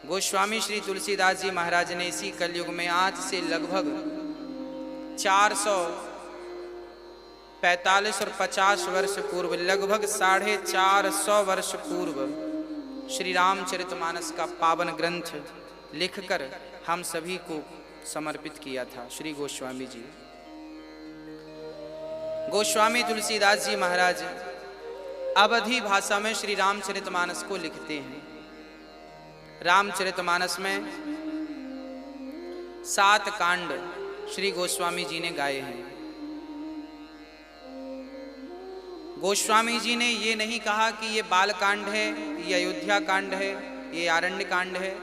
गोस्वामी श्री तुलसीदास जी महाराज ने इसी कलयुग में आज से लगभग 445 और 50 वर्ष पूर्व, लगभग 450 वर्ष पूर्व श्री रामचरितमानस का पावन ग्रंथ लिखकर हम सभी को समर्पित किया था श्री गोस्वामी जी। गोस्वामी तुलसीदास जी महाराज अवधी भाषा में श्री रामचरितमानस को लिखते हैं। रामचरितमानस में 7 कांड श्री गोस्वामी जी ने गाए हैं। गोस्वामी जी ने ये नहीं कहा कि ये बाल कांड है, ये अयोध्या कांड है, ये आरण्य कांड है।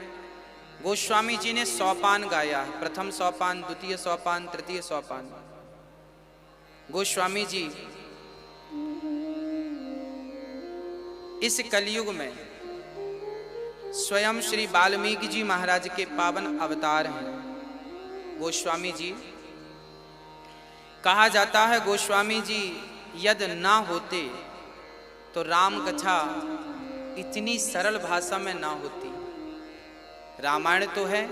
गोस्वामी जी ने सोपान गाया है, प्रथम सोपान, द्वितीय सोपान, तृतीय सोपान। गोस्वामी जी इस कलयुग में स्वयं श्री वाल्मीकि जी महाराज के पावन अवतार हैं। गोस्वामी जी कहा जाता है, गोस्वामी जी यदि ना होते तो राम कथा इतनी सरल भाषा में ना होती। रामायण तो है,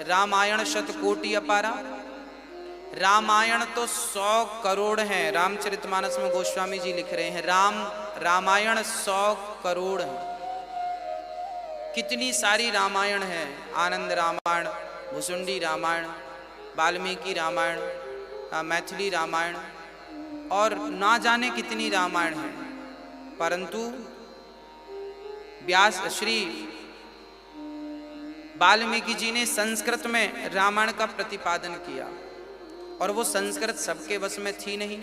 रामायण शतकोटि अपारा, रामायण तो 100 करोड़ हैं। रामचरितमानस में गोस्वामी जी लिख रहे हैं रामायण 100 करोड़ है। कितनी सारी रामायण है, आनंद रामायण, भुसुंडी रामायण, वाल्मीकि रामायण, मैथिली रामायण और ना जाने कितनी रामायण है। परंतु व्यास श्री वाल्मीकि जी ने संस्कृत में रामायण का प्रतिपादन किया और वो संस्कृत सबके वश में थी नहीं।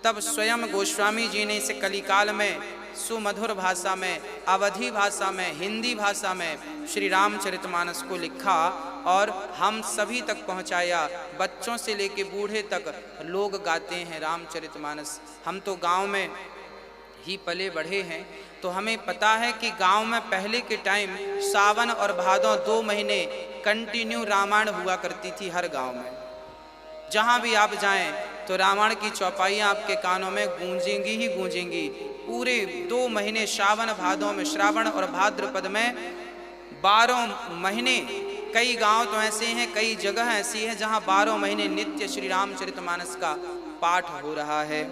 तब स्वयं गोस्वामी जी ने इसे कलिकाल में सुमधुर भाषा में, अवधी भाषा में, हिंदी भाषा में श्री रामचरितमानस को लिखा और हम सभी तक पहुंचाया। बच्चों से लेके बूढ़े तक लोग गाते हैं रामचरितमानस। हम तो गांव में ही पले बढ़े हैं, तो हमें पता है कि गांव में पहले के टाइम सावन और भादों 2 महीने कंटिन्यू रामायण हुआ करती थी हर गांव में। जहां भी आप जाएं तो रामायण की चौपाइयाँ आपके कानों में गूंजेंगी ही गूंजेंगी। पूरे 2 महीने सावन भादों में, श्रावण और भाद्रपद में 12 महीने। कई गांव तो ऐसे हैं, कई जगह ऐसी है जहां 12 महीने नित्य श्री रामचरितमानस का पाठ हो रहा है।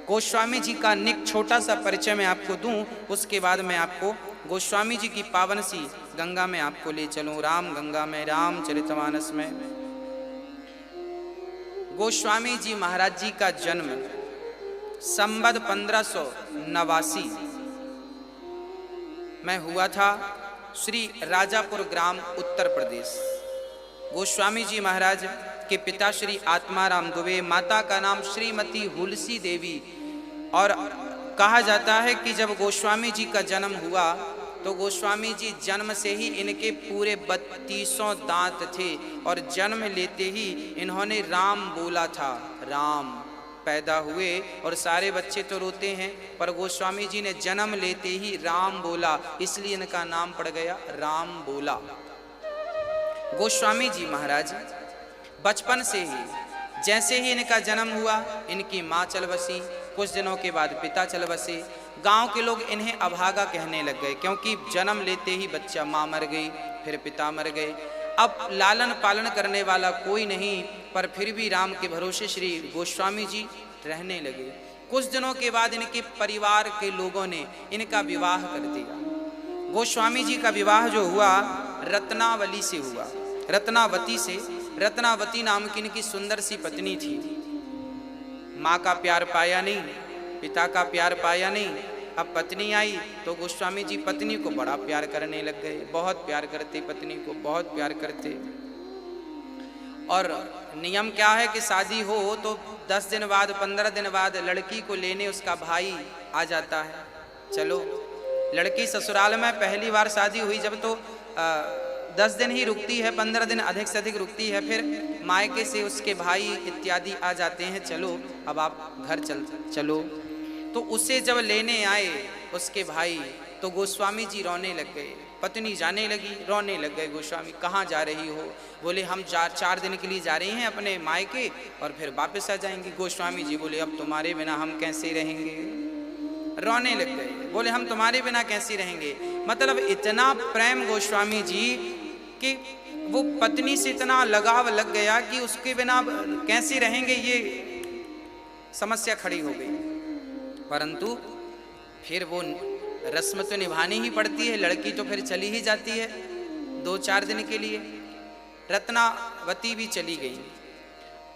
गोस्वामी जी का निक छोटा सा परिचय मैं आपको दूं, उसके बाद मैं आपको गोस्वामी जी की पावन सी गंगा में आपको ले चलूं, राम गंगा में, रामचरितमानस में। गोस्वामी जी महाराज जी का जन्म संवत 1589 में हुआ था, श्री राजापुर ग्राम, उत्तर प्रदेश। गोस्वामी जी महाराज के पिता श्री आत्माराम दुबे, माता का नाम श्रीमती हुलसी देवी। और कहा जाता है कि जब गोस्वामी जी का जन्म हुआ तो गोस्वामी जी जन्म से ही इनके पूरे 32 दांत थे और जन्म लेते ही इन्होंने राम बोला था। राम पैदा हुए और सारे बच्चे तो रोते हैं, पर गोस्वामी जी ने जन्म लेते ही राम बोला, इसलिए इनका नाम पड़ गया राम बोला। गोस्वामी जी महाराज बचपन से ही, जैसे ही इनका जन्म हुआ, इनकी माँ चल बसी, कुछ दिनों के बाद पिता चल बसे। गांव के लोग इन्हें अभागा कहने लग गए, क्योंकि जन्म लेते ही बच्चा, माँ मर गई, फिर पिता मर गए। अब लालन पालन करने वाला कोई नहीं, पर फिर भी राम के भरोसे श्री गोस्वामी जी रहने लगे। कुछ दिनों के बाद इनके परिवार के लोगों ने इनका विवाह कर दिया। गोस्वामी जी का विवाह जो हुआ रत्नावली से हुआ, रत्नावती से। रत्नावती नाम की इनकी सुंदर सी पत्नी थी। माँ का प्यार पाया नहीं, पिता का प्यार पाया नहीं। अब पत्नी आई तो गोस्वामी जी पत्नी को बड़ा प्यार करने लग गए, बहुत प्यार करते, पत्नी को बहुत प्यार करते। और नियम क्या है कि शादी हो तो 10 दिन बाद, 15 दिन बाद लड़की को लेने उसका भाई आ जाता है। चलो, लड़की ससुराल में पहली बार शादी हुई जब, तो 10 दिन ही रुकती है, 15 दिन अधिक से अधिक रुकती है। फिर मायके से उसके भाई इत्यादि आ जाते हैं, चलो अब आप घर चलो। तो उसे जब लेने आए उसके भाई, तो गोस्वामी जी रोने लग गए। पत्नी जाने लगी, रोने लग गए। गोस्वामी, कहाँ जा रही हो? बोले हम 4 दिन के लिए जा रही हैं अपने मायके और फिर वापस आ जाएंगी। गोस्वामी जी बोले अब तुम्हारे बिना हम कैसे रहेंगे? रोने लग गए, बोले हम तुम्हारे बिना कैसे रहेंगे? मतलब इतना प्रेम गोस्वामी जी कि वो पत्नी से इतना लगाव लग गया कि उसके बिना कैसे रहेंगे, ये समस्या खड़ी हो गई। परंतु फिर वो रस्म तो निभानी ही पड़ती है, लड़की तो फिर चली ही जाती है 2-4 दिन के लिए। रत्नावती भी चली गई।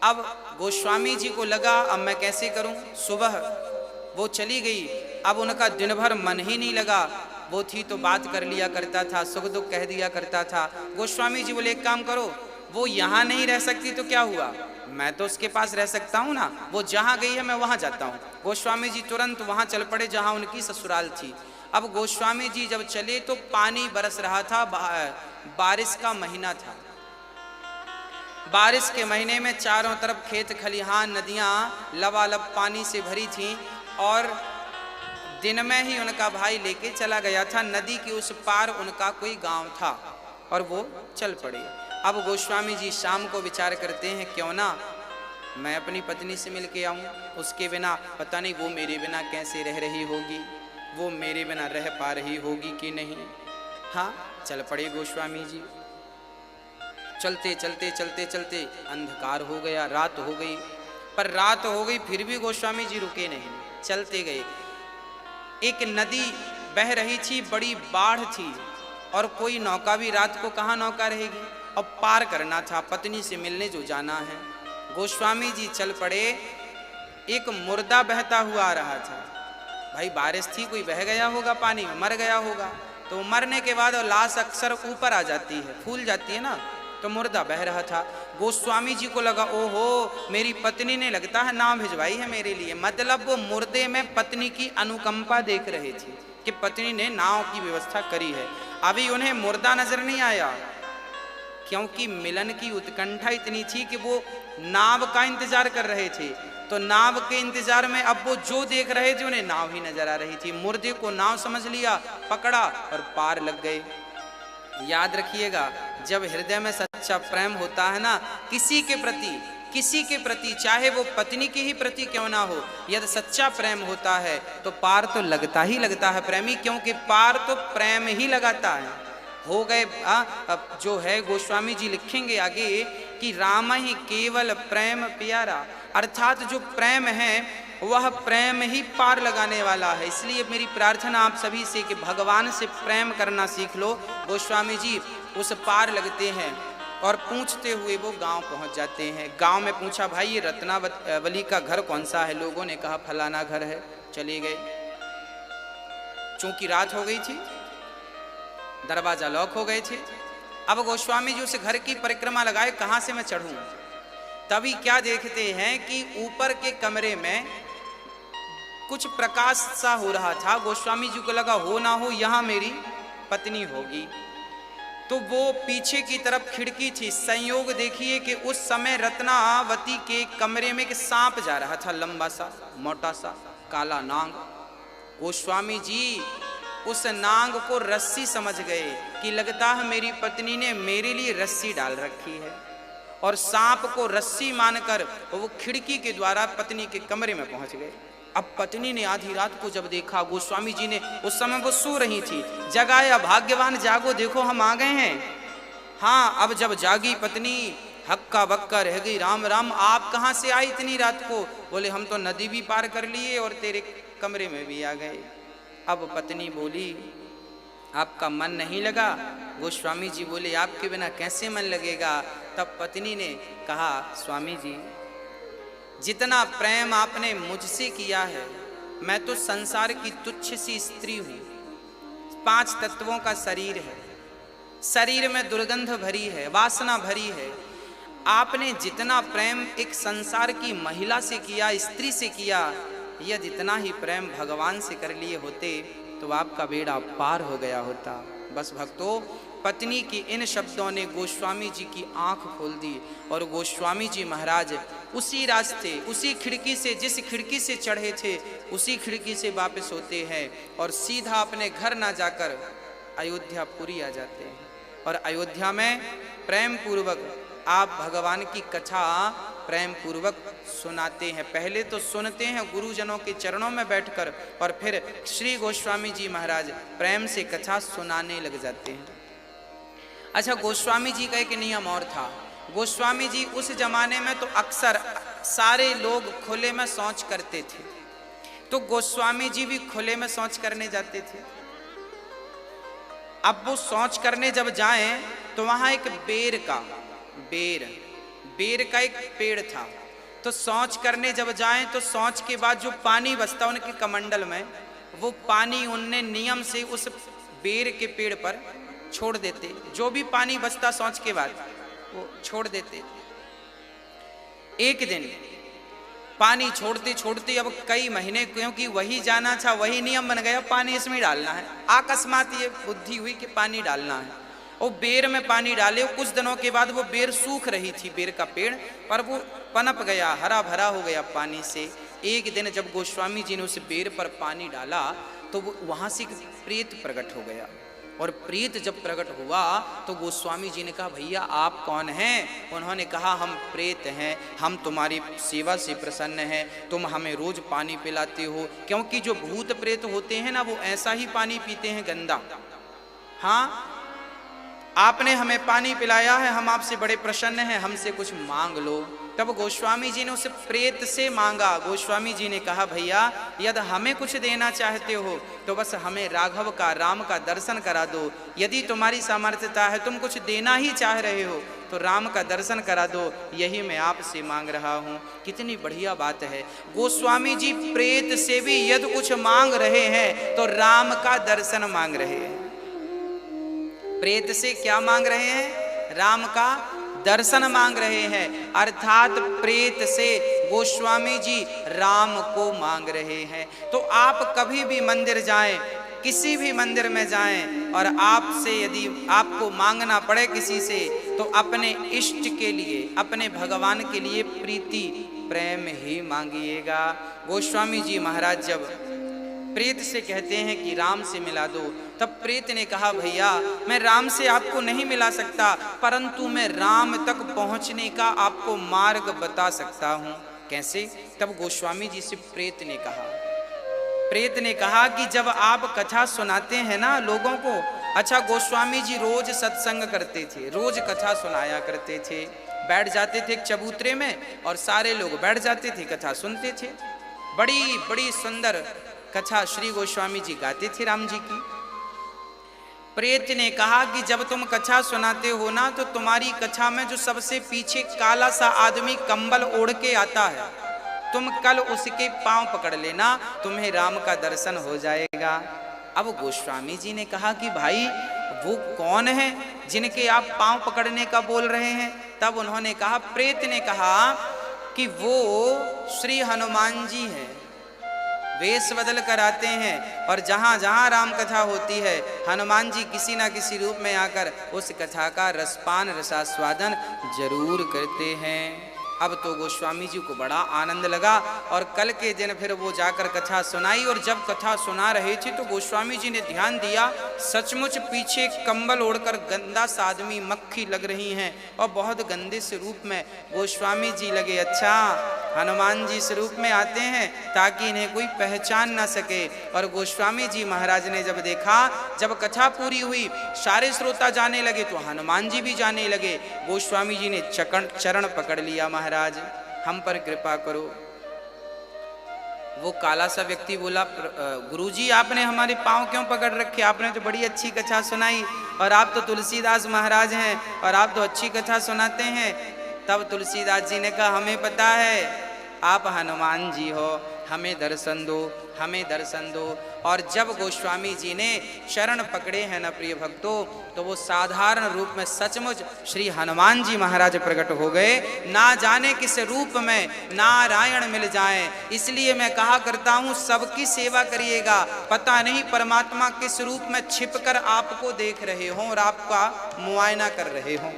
अब गोस्वामी जी को लगा अब मैं कैसे करूं। सुबह वो चली गई, अब उनका दिन भर मन ही नहीं लगा। वो थी तो बात कर लिया करता था, सुख दुख कह दिया करता था। गोस्वामी जी बोले एक काम करो, वो यहाँ नहीं रह सकती तो क्या हुआ, मैं तो उसके पास रह सकता हूँ ना, वो जहाँ गई है मैं वहाँ जाता हूँ। गोस्वामी जी तुरंत वहाँ चल पड़े जहाँ उनकी ससुराल थी। अब गोस्वामी जी जब चले तो पानी बरस रहा था, बारिश का महीना था। बारिश के महीने में चारों तरफ खेत खलिहान नदियाँ लबालब पानी से भरी थीं और दिन में ही उनका भाई लेके चला गया था। नदी के उस पार उनका कोई गांव था और वो चल पड़े। अब गोस्वामी जी शाम को विचार करते हैं क्यों ना मैं अपनी पत्नी से मिल के आऊँ, उसके बिना पता नहीं वो मेरे बिना कैसे रह रही होगी, वो मेरे बिना रह पा रही होगी कि नहीं। हाँ, चल पड़े गोस्वामी जी। चलते चलते चलते चलते अंधकार हो गया, रात हो गई। पर रात हो गई फिर भी गोस्वामी जी रुके नहीं, चलते गए। एक नदी बह रही थी, बड़ी बाढ़ थी और कोई नौका भी, रात को कहाँ नौका रहेगी। अब पार करना था, पत्नी से मिलने जो जाना है। गोस्वामी जी चल पड़े। एक मुर्दा बहता हुआ आ रहा था। भाई बारिश थी, कोई बह गया होगा पानी में, मर गया होगा। तो मरने के बाद लाश अक्सर ऊपर आ जाती है, फूल जाती है ना, तो मुर्दा बह रहा था। गोस्वामी जी को लगा ओहो मेरी पत्नी ने लगता है नाव भिजवाई है मेरे लिए। मतलब वो मुर्दे में पत्नी की अनुकंपा देख रहे थे कि पत्नी ने नाव की व्यवस्था करी है। अभी उन्हें मुर्दा नजर नहीं आया क्योंकि मिलन की उत्कंठा इतनी थी कि वो नाव का इंतजार कर रहे थे। तो नाव के इंतजार में अब वो जो देख रहे थे उन्हें नाव ही नजर आ रही थी। मुर्दे को नाव समझ लिया, पकड़ा और पार लग गए। याद रखिएगा, जब हृदय में सच्चा प्रेम होता है ना किसी के प्रति, चाहे वो पत्नी के ही प्रति क्यों ना हो, यदि सच्चा प्रेम होता है तो पार तो लगता ही लगता है प्रेमी, क्योंकि पार तो प्रेम ही लगाता है। हो गए। अब जो है गोस्वामी जी लिखेंगे आगे कि राम ही केवल प्रेम प्यारा, अर्थात जो प्रेम है वह प्रेम ही पार लगाने वाला है। इसलिए मेरी प्रार्थना आप सभी से कि भगवान से प्रेम करना सीख लो। गोस्वामी जी उस पार लगते हैं और पूछते हुए वो गांव पहुंच जाते हैं। गांव में पूछा भाई ये रत्नावली का घर कौन सा है। लोगों ने कहा फलाना घर है। चले गए। चूंकि रात हो गई थी, दरवाजा लॉक हो गए थे। अब गोस्वामी जी उस घर की परिक्रमा लगाए, कहाँ से मैं चढ़ूं। तभी क्या देखते हैं कि ऊपर के कमरे में कुछ प्रकाश सा हो रहा था। गोस्वामी जी को लगा हो ना हो यहाँ मेरी पत्नी होगी। तो वो पीछे की तरफ खिड़की थी। संयोग देखिए कि उस समय रत्नावती के कमरे में एक सांप जा रहा था, लंबा सा मोटा सा काला नाग। गोस्वामी जी उस नाग को रस्सी समझ गए कि लगता है मेरी पत्नी ने मेरे लिए रस्सी डाल रखी है, और सांप को रस्सी मानकर वो खिड़की के द्वारा पत्नी के कमरे में पहुंच गए। अब पत्नी ने आधी रात को जब देखा, गोस्वामी जी ने, उस समय वो सो रही थी, जगाया, भाग्यवान जागो देखो हम आ गए हैं। हाँ, अब जब जागी पत्नी हक्का बक्का रह गई, राम राम आप कहाँ से आई इतनी रात को। बोले हम तो नदी भी पार कर लिए और तेरे कमरे में भी आ गए। अब पत्नी बोली आपका मन नहीं लगा। गोस्वामी जी बोले आपके बिना कैसे मन लगेगा। तब पत्नी ने कहा स्वामी जी जितना प्रेम आपने मुझसे किया है, मैं तो संसार की तुच्छ सी स्त्री हूँ। 5 तत्वों का शरीर है, शरीर में दुर्गंध भरी है, वासना भरी है। आपने जितना प्रेम एक संसार की महिला से किया, स्त्री से किया, यदि इतना ही प्रेम भगवान से कर लिए होते तो आपका बेड़ा पार हो गया होता। बस भक्तों, पत्नी की इन शब्दों ने गोस्वामी जी की आंख खोल दी और गोस्वामी जी महाराज उसी रास्ते, उसी खिड़की से, जिस खिड़की से चढ़े थे उसी खिड़की से वापस होते हैं और सीधा अपने घर ना जाकर अयोध्यापुरी आ जाते हैं। और अयोध्या में प्रेम पूर्वक आप भगवान की कथा प्रेम पूर्वक सुनाते हैं। पहले तो सुनते हैं गुरुजनों के चरणों में बैठकर और फिर श्री गोस्वामी जी महाराज प्रेम से कथा सुनाने लग जाते हैं। अच्छा, गोस्वामी जी का एक नियम और था। गोस्वामी जी उस जमाने में तो अक्सर सारे लोग खुले में शौच करते थे, तो गोस्वामी जी भी खुले में शौच करने जाते थे। अब वो शौच करने जब जाएं तो वहां एक बेर का एक पेड़ था, तो शौच करने जब जाएं तो शौच के बाद जो पानी बचता उनके कमंडल में, वो पानी उनने नियम से उस बेर के पेड़ पर छोड़ देते। जो भी पानी बचता शौच के बाद वो छोड़ देते। एक दिन पानी छोड़ते छोड़ते अब कई महीने, क्योंकि वही जाना था, वही नियम बन गया, पानी इसमें डालना है। अकस्मात ये बुद्धि हुई कि पानी डालना है, और बेर में पानी डाले। कुछ दिनों के बाद वो बेर सूख रही थी, बेर का पेड़, पर वो पनप गया, हरा भरा हो गया पानी से। एक दिन जब गोस्वामी जी ने उस बेर पर पानी डाला तो वो वहां से एक प्रेत प्रकट हो गया। और प्रेत जब प्रकट हुआ तो गोस्वामी जी ने कहा, भैया आप कौन हैं? उन्होंने कहा, हम प्रेत हैं, हम तुम्हारी सेवा से प्रसन्न हैं, तुम हमें रोज पानी पिलाते हो। क्योंकि जो भूत प्रेत होते हैं ना, वो ऐसा ही पानी पीते हैं, गंदा। हाँ, आपने हमें पानी पिलाया है, हम आपसे बड़े प्रसन्न हैं, हमसे कुछ मांग लो। तब गोस्वामी जी ने उस प्रेत से मांगा। गोस्वामी जी ने कहा, भैया यदि हमें कुछ देना चाहते हो तो बस हमें राघव का, राम का दर्शन करा दो। यदि तुम्हारी सामर्थ्यता है, तुम कुछ देना ही चाह रहे हो तो राम का दर्शन करा दो, यही मैं आपसे मांग रहा हूँ। कितनी बढ़िया बात है। गोस्वामी जी प्रेत से भी यदि कुछ मांग रहे हैं तो राम का दर्शन मांग रहे हैं। प्रेत से क्या मांग रहे हैं? राम का दर्शन मांग रहे हैं। अर्थात प्रेत से गोस्वामी जी राम को मांग रहे हैं। तो आप कभी भी मंदिर जाएं, किसी भी मंदिर में जाएं, और आपसे यदि आपको मांगना पड़े किसी से, तो अपने इष्ट के लिए, अपने भगवान के लिए प्रीति प्रेम ही मांगिएगा। गोस्वामी जी महाराज जब प्रेत से कहते हैं कि राम से मिला दो, तब प्रेत ने कहा, भैया मैं राम से आपको नहीं मिला सकता, परंतु मैं राम तक पहुंचने का आपको मार्ग बता सकता हूं। कैसे? तब गोस्वामी जी से प्रेत ने कहा कि जब आप कथा सुनाते हैं ना लोगों को, अच्छा गोस्वामी जी रोज सत्संग करते थे, रोज कथा सुनाया करते थे। बैठ जाते थे एक चबूतरे में और सारे लोग बैठ जाते थे, कथा सुनते थे। बड़ी बड़ी सुंदर कथा श्री गोस्वामी जी गाते थे राम जी की। प्रेत ने कहा कि जब तुम कथा सुनाते हो ना, तो तुम्हारी कथा में जो सबसे पीछे काला सा आदमी कंबल ओढ़ के आता है, तुम कल उसके पांव पकड़ लेना, तुम्हें राम का दर्शन हो जाएगा। अब गोस्वामी जी ने कहा कि भाई वो कौन है जिनके आप पांव पकड़ने का बोल रहे हैं? तब उन्होंने कहा, प्रेत ने कहा कि वो श्री हनुमान जी हैं। वेश बदल कर आते हैं और जहाँ जहाँ राम कथा होती है, हनुमान जी किसी ना किसी रूप में आकर उस कथा का रसपान, रसास्वादन जरूर करते हैं। अब तो गोस्वामी जी को बड़ा आनंद लगा और कल के दिन फिर वो जाकर कथा सुनाई। और जब कथा सुना रहे थे तो गोस्वामी जी ने ध्यान दिया, सचमुच पीछे कंबल ओढ़कर गंदा सा आदमी, मक्खी लग रही हैं और बहुत गंदे से रूप में गोस्वामी जी लगे। अच्छा, हनुमान जी स्वरूप में आते हैं ताकि इन्हें कोई पहचान ना सके। और गोस्वामी जी महाराज ने जब देखा, जब कथा पूरी हुई, सारे श्रोता जाने लगे तो हनुमान जी भी जाने लगे। गोस्वामी जी ने चरण पकड़ लिया, महाराज हम पर कृपा करो। वो काला सा व्यक्ति बोला, गुरुजी आपने हमारे पांव क्यों पकड़ रखे? आपने तो बड़ी अच्छी कथा सुनाई और आप तो तुलसीदास महाराज हैं और आप तो अच्छी कथा सुनाते हैं। तब तुलसीदास जी ने कहा, हमें पता है आप हनुमान जी हो, हमें दर्शन दो, हमें दर्शन दो। और जब गोस्वामी जी ने शरण पकड़े हैं न प्रिय भक्तों, तो वो साधारण रूप में सचमुच श्री हनुमान जी महाराज प्रकट हो गए। ना जाने किस रूप में नारायण मिल जाएं। इसलिए मैं कहा करता हूँ, सबकी सेवा करिएगा, पता नहीं परमात्मा किस रूप में छिपकर आपको देख रहे हों और आपका मुआयना कर रहे हों।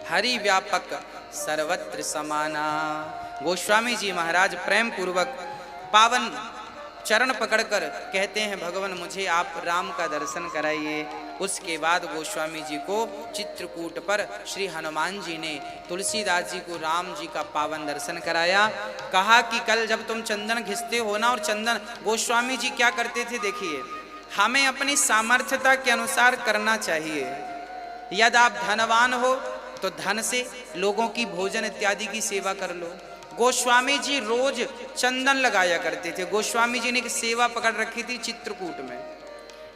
हरि व्यापक सर्वत्र समाना। गोस्वामी जी महाराज प्रेम पूर्वक पावन चरण पकड़कर कहते हैं, भगवान मुझे आप राम का दर्शन कराइए। उसके बाद गोस्वामी जी को चित्रकूट पर श्री हनुमान जी ने तुलसीदास जी को राम जी का पावन दर्शन कराया। कहा कि कल जब तुम चंदन घिसते हो ना, और चंदन गोस्वामी जी क्या करते थे देखिए, हमें अपनी सामर्थ्यता के अनुसार करना चाहिए। यदि आप धनवान हो तो धन से लोगों की भोजन इत्यादि की सेवा कर लो। गोस्वामी जी रोज चंदन लगाया करते थे। गोस्वामी जी ने एक सेवा पकड़ रखी थी चित्रकूट में।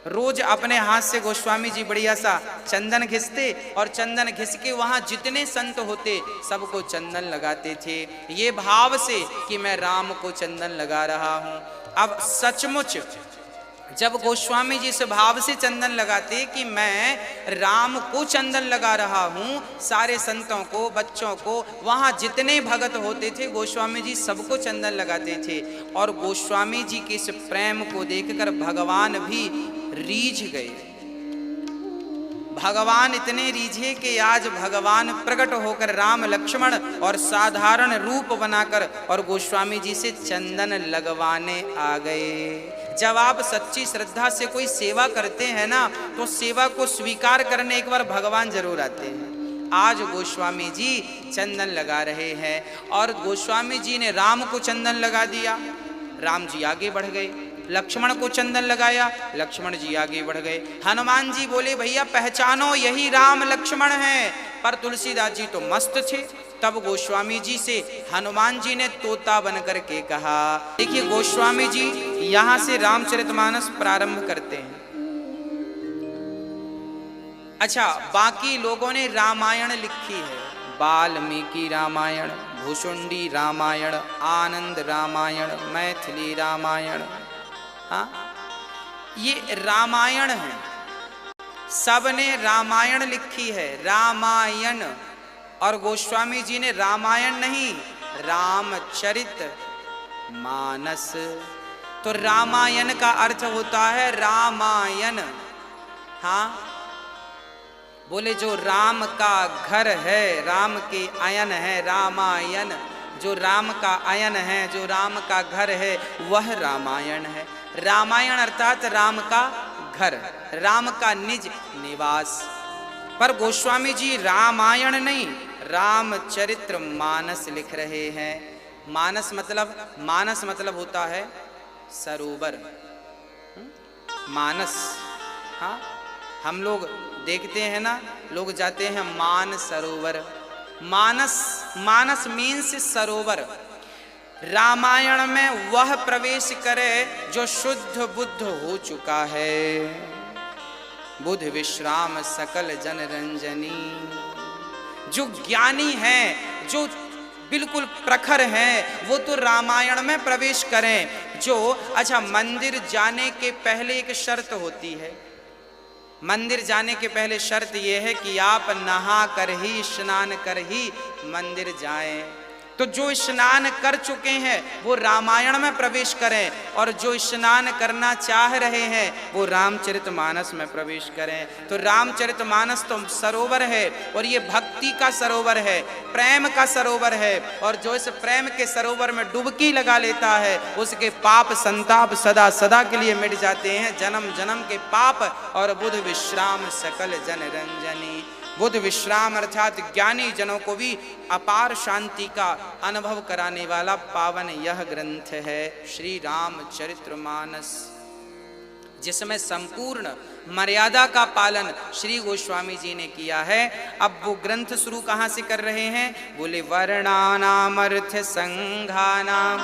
रोज अपने हाथ से गोस्वामी जी बढ़िया सा चंदन घिसते और चंदन घिस के वहां जितने संत होते सबको चंदन लगाते थे, ये भाव से कि मैं राम को चंदन लगा रहा हूं। अब सचमुच जब गोस्वामी जी इस भाव से चंदन लगाते कि मैं राम को चंदन लगा रहा हूँ, सारे संतों को, बच्चों को, वहाँ जितने भगत होते थे गोस्वामी जी सबको चंदन लगाते थे। और गोस्वामी जी के इस प्रेम को देखकर भगवान भी रीझ गए। भगवान इतने रीझे कि आज भगवान प्रकट होकर राम लक्ष्मण और साधारण रूप बनाकर और गोस्वामी जी से चंदन लगवाने आ गए। जब आप सच्ची श्रद्धा से कोई सेवा करते हैं ना, तो सेवा को स्वीकार करने एक बार भगवान जरूर आते हैं। आज गोस्वामी जी चंदन लगा रहे हैं और गोस्वामी जी ने राम को चंदन लगा दिया, राम जी आगे बढ़ गए। लक्ष्मण को चंदन लगाया, लक्ष्मण जी आगे बढ़ गए। हनुमान जी बोले भैया पहचानो यही राम लक्ष्मण हैं, पर तुलसीदास जी तो मस्त थे। तब गोस्वामी जी से हनुमान जी ने तोता बन करके कहा। देखिए गोस्वामी जी यहां से रामचरितमानस प्रारंभ करते हैं। अच्छा, बाकी लोगों ने रामायण लिखी है, वाल्मीकि रामायण, भुषुंडी रामायण, आनंद रामायण, मैथिली रामायण। हाँ, ये रामायण है, सबने रामायण लिखी है, रामायण। और गोस्वामी जी ने रामायण नहीं, रामचरित मानस। तो रामायण का अर्थ होता है रामायण। हाँ, बोले जो राम का घर है, राम के आयन है, रामायण। जो राम का आयन है, जो राम का घर है, वह रामायण है। रामायण अर्थात राम का घर, राम का निज निवास। पर गोस्वामी जी रामायण नहीं, रामचरित्र मानस लिख रहे हैं। मानस मतलब होता है सरोवर। मानस, हाँ, हम लोग देखते हैं ना, लोग जाते हैं मान सरोवर। मानस मीन्स सरोवर। रामायण में वह प्रवेश करे जो शुद्ध बुद्ध हो चुका है। बुध विश्राम सकल जन रंजनी। जो ज्ञानी है, जो बिल्कुल प्रखर है, वो तो रामायण में प्रवेश करें। जो अच्छा, मंदिर जाने के पहले एक शर्त होती है। मंदिर जाने के पहले शर्त यह है कि आप नहा कर ही, स्नान कर ही मंदिर जाएं। तो जो स्नान कर चुके हैं वो रामायण में प्रवेश करें, और जो स्नान करना चाह रहे हैं वो रामचरितमानस में प्रवेश करें। तो रामचरितमानस तो सरोवर है, और ये भक्ति का सरोवर है, प्रेम का सरोवर है। और जो इस प्रेम के सरोवर में डुबकी लगा लेता है उसके पाप संताप सदा सदा के लिए मिट जाते हैं, जन्म जन्म के पाप। और बुध विश्राम सकल जन रंजनी। बुध विश्राम अर्थात ज्ञानी जनों को भी अपार शांति का अनुभव कराने वाला पावन यह ग्रंथ है श्री रामचरितमानस, जिसमें संपूर्ण मर्यादा का पालन श्री गोस्वामी जी ने किया है। अब वो ग्रंथ शुरू कहाँ से कर रहे हैं? बोले वर्णानाम अर्थ संघानाम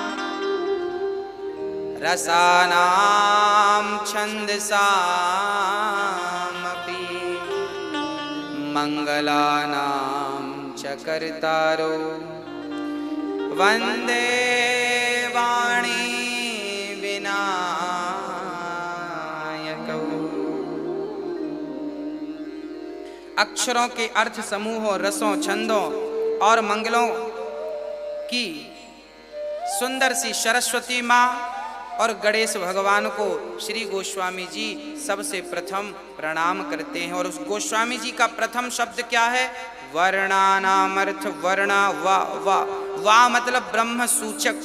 रसानाम छंदसाम मंगलानां च कर्तारो वंदे वाणी विनायकौ। अक्षरों के अर्थ समूहों, रसों, छंदों और मंगलों की सुंदर सी सरस्वती माँ और गणेश भगवान को श्री गोस्वामी जी सबसे प्रथम प्रणाम करते हैं। और उस गोस्वामी जी का प्रथम शब्द क्या है? वर्णानामर्थ। वर्णा वा वा वा मतलब ब्रह्म सूचक,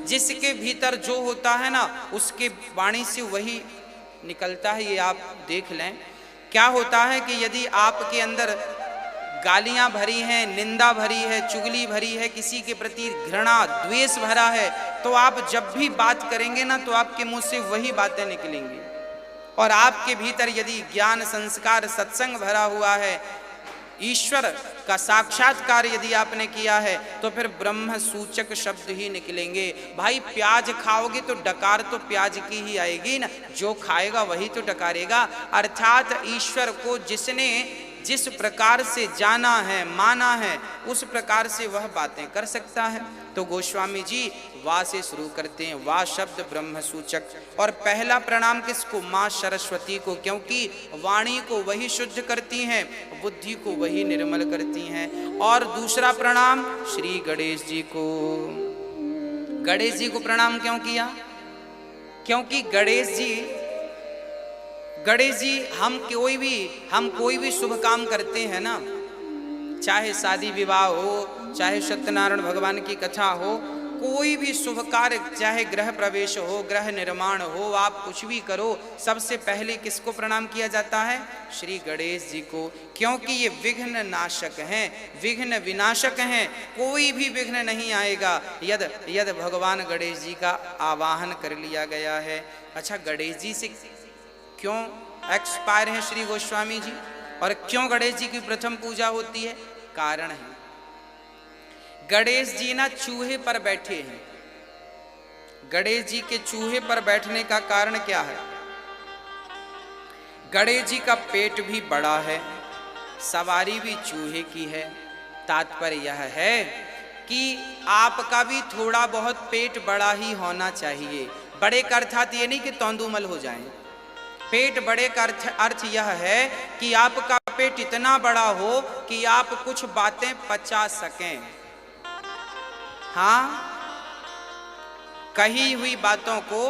जिसके भीतर जो होता है ना उसके वाणी से वही निकलता है। ये आप देख लें, क्या होता है कि यदि आपके अंदर गालियां भरी हैं, निंदा भरी है, चुगली भरी है, किसी के प्रति घृणा द्वेष भरा है, तो आप जब भी बात करेंगे ना तो आपके मुंह से वही बातें निकलेंगी। और आपके भीतर यदि ज्ञान, संस्कार, सत्संग भरा हुआ है, ईश्वर का साक्षात्कार यदि आपने किया है, तो फिर ब्रह्म सूचक शब्द ही निकलेंगे। भाई प्याज खाओगे तो डकार तो प्याज की ही आएगी ना, जो खाएगा वही तो डकारेगा। अर्थात ईश्वर को जिसने जिस प्रकार से जाना है, माना है, उस प्रकार से वह बातें कर सकता है। तो गोस्वामी जी वाह से शुरू करते हैं, वाह शब्द ब्रह्म सूचक। और पहला प्रणाम किसको? माँ सरस्वती को, क्योंकि वाणी को वही शुद्ध करती हैं, बुद्धि को वही निर्मल करती हैं। और दूसरा प्रणाम श्री गणेश जी को। गणेश जी को प्रणाम क्यों किया? क्योंकि गणेश जी हम कोई भी शुभ काम करते हैं ना, चाहे शादी विवाह हो, चाहे सत्यनारायण भगवान की कथा हो, कोई भी शुभ कार्य, चाहे गृह प्रवेश हो, गृह निर्माण हो, आप कुछ भी करो, सबसे पहले किसको प्रणाम किया जाता है? श्री गणेश जी को। क्योंकि ये विघ्न नाशक हैं, विघ्न विनाशक हैं, कोई भी विघ्न नहीं आएगा यद भगवान गणेश जी का आवाहन कर लिया गया है। अच्छा, गणेश जी से क्यों एक्सपायर हैं श्री गोस्वामी जी, और क्यों गणेश जी की प्रथम पूजा होती है? कारण है, गणेश जी ना चूहे पर बैठे हैं। गणेश जी के चूहे पर बैठने का कारण क्या है? गणेश जी का पेट भी बड़ा है, सवारी भी चूहे की है। तात्पर्य यह है कि आपका भी थोड़ा बहुत पेट बड़ा ही होना चाहिए। बड़े का अर्थात ये नहीं कि तौंदुमल हो जाएं। पेट बड़े का अर्थ यह है कि आपका पेट इतना बड़ा हो कि आप कुछ बातें पचा सकें। हाँ, कही हुई बातों को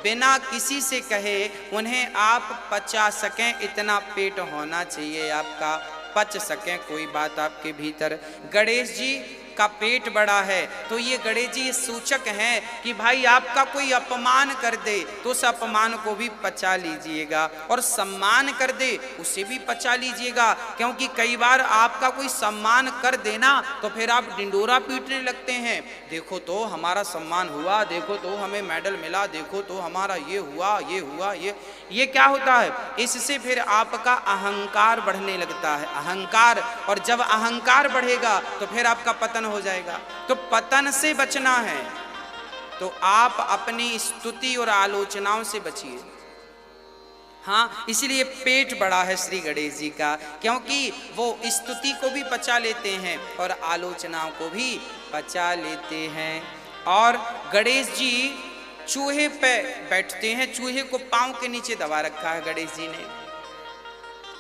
बिना किसी से कहे उन्हें आप पचा सकें, इतना पेट होना चाहिए आपका, पच सकें कोई बात आपके भीतर। गणेश जी का पेट बड़ा है, तो ये गणेश जी सूचक हैं कि भाई आपका कोई अपमान कर दे तो उस अपमान को भी पचा लीजिएगा, और सम्मान कर दे उसे भी पचा लीजिएगा। क्योंकि कई बार आपका कोई सम्मान कर देना तो फिर आप डिंडोरा पीटने लगते हैं, देखो तो हमारा सम्मान हुआ, देखो तो हमें मेडल मिला, देखो तो हमारा ये हुआ, ये हुआ, ये क्या होता है? इससे फिर आपका अहंकार बढ़ने लगता है, अहंकार। और जब अहंकार बढ़ेगा तो फिर आपका पतन हो जाएगा। तो पतन से बचना है तो आप अपनी स्तुति और आलोचनाओं से बचिए। हाँ, इसलिए पेट बड़ा है श्री गणेश जी का, क्योंकि वो स्तुति को भी पचा लेते हैं और आलोचनाओं को भी पचा लेते हैं। और गणेश जी चूहे पे बैठते हैं, चूहे को पांव के नीचे दबा रखा है गणेश जी ने।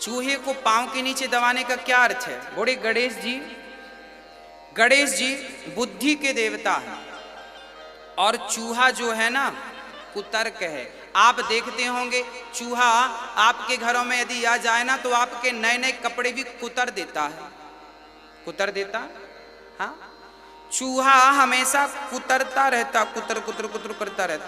चूहे को पांव के नीचे दबाने का क्या अर्थ है? बोले गणेश जी बुद्धि के देवता हैं, और चूहा जो है ना कुतर्क है। आप देखते होंगे चूहा आपके घरों में यदि आ जाए ना तो आपके नए नए कपड़े भी कुतर देता है, कुतर देता। हाँ, चूहा हमेशा कुतरता रहता, कुतर कुतर कुतर करता रहता।